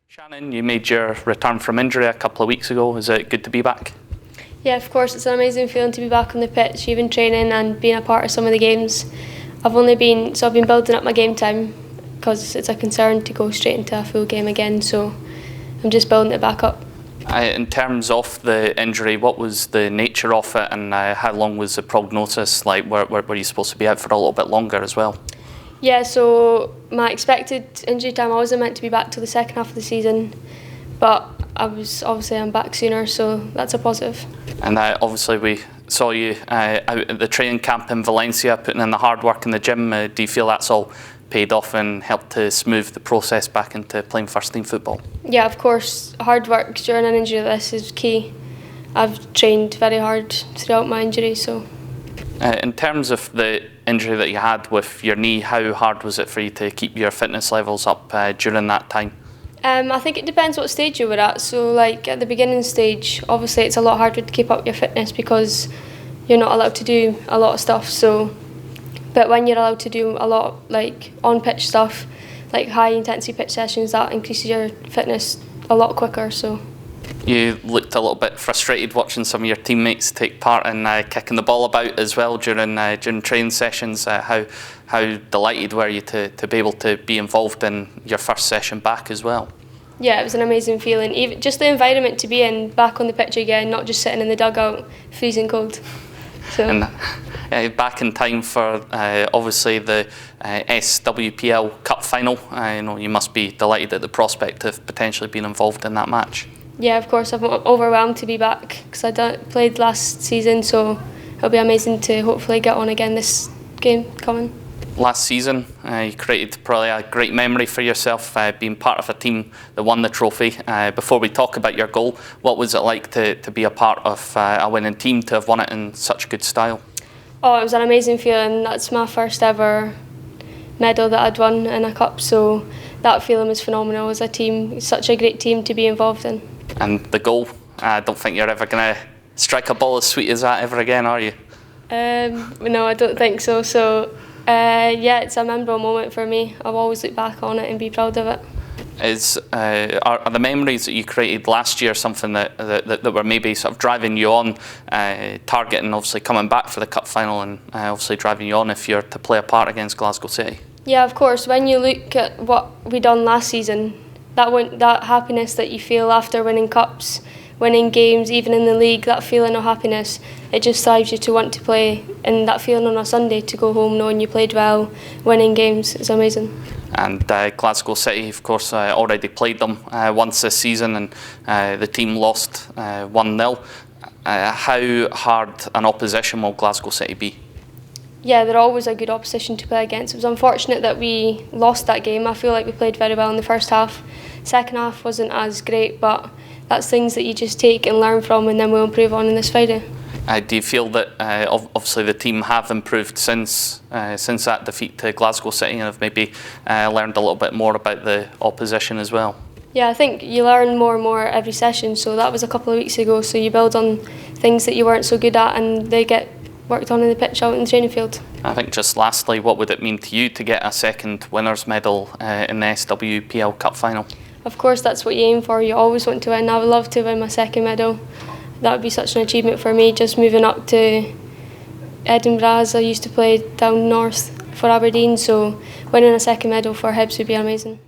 Shannon, you made your return from injury a couple of weeks ago. Is it good to be back? Yeah, of course, it's an amazing feeling to be back on the pitch, even training and being a part of some of the games. I've been building up my game time because it's a concern to go straight into a full game again, so I'm just building it back up. In terms of the injury, what was the nature of it, and how long was the prognosis? Like, were you supposed to be out for a little bit longer as well? Yeah, so my expected injury time, I wasn't meant to be back till the second half of the season, but I'm back sooner, so that's a positive. And obviously we saw you out at the training camp in Valencia, putting in the hard work in the gym. Do you feel that's all paid off and helped to smooth the process back into playing first team football? Yeah, of course, hard work during an injury like this is key. I've trained very hard throughout my injury, so. In terms of the injury that you had with your knee, how hard was it for you to keep your fitness levels up during that time? I think it depends what stage you were at. So like at the beginning stage, obviously it's a lot harder to keep up your fitness because you're not allowed to do a lot of stuff. But when you're allowed to do a lot like on-pitch stuff, like high intensity pitch sessions, that increases your fitness a lot quicker. So. You looked a little bit frustrated watching some of your teammates take part in kicking the ball about as well during training sessions. How delighted were you to be able to be involved in your first session back as well? Yeah, it was an amazing feeling. Even just the environment to be in, back on the pitch again, not just sitting in the dugout, freezing cold. So. And back in time for obviously the SWPL Cup Final. I know you must be delighted at the prospect of potentially being involved in that match. Yeah, of course, I'm overwhelmed to be back because I played last season, so it'll be amazing to hopefully get on again this game coming. Last season, you created probably a great memory for yourself, being part of a team that won the trophy. Before we talk about your goal, what was it like to be a part of a winning team, to have won it in such good style? Oh, it was an amazing feeling. That's my first ever medal that I'd won in a cup, so that feeling was phenomenal as a team. It's such a great team to be involved in. And the goal, I don't think you're ever going to strike a ball as sweet as that ever again, are you? No, I don't think so. So, yeah, it's a memorable moment for me. I'll always look back on it and be proud of it. Are the memories that you created last year something that were maybe sort of driving you on, targeting obviously coming back for the cup final, and obviously driving you on if you're to play a part against Glasgow City? Yeah, of course. When you look at what we done last season, that happiness that you feel after winning cups, winning games, even in the league, that feeling of happiness, it just drives you to want to play. And that feeling on a Sunday to go home knowing you played well, winning games, is amazing. And Glasgow City, of course, already played them once this season, and the team lost 1-0. How hard an opposition will Glasgow City be? Yeah, they're always a good opposition to play against. It was unfortunate that we lost that game. I feel like we played very well in the first half. Second half wasn't as great, but that's things that you just take and learn from, and then we'll improve on this Friday. Do you feel that obviously the team have improved since that defeat to Glasgow City, and have maybe learned a little bit more about the opposition as well? Yeah, I think you learn more and more every session, so that was a couple of weeks ago, so you build on things that you weren't so good at and they get worked on in the pitch out in the training field. I think just lastly, what would it mean to you to get a second winners medal in the SWPL Cup Final? Of course, that's what you aim for. You always want to win. I would love to win my second medal. That would be such an achievement for me, just moving up to Edinburgh, as I used to play down north for Aberdeen, so winning a second medal for Hibs would be amazing.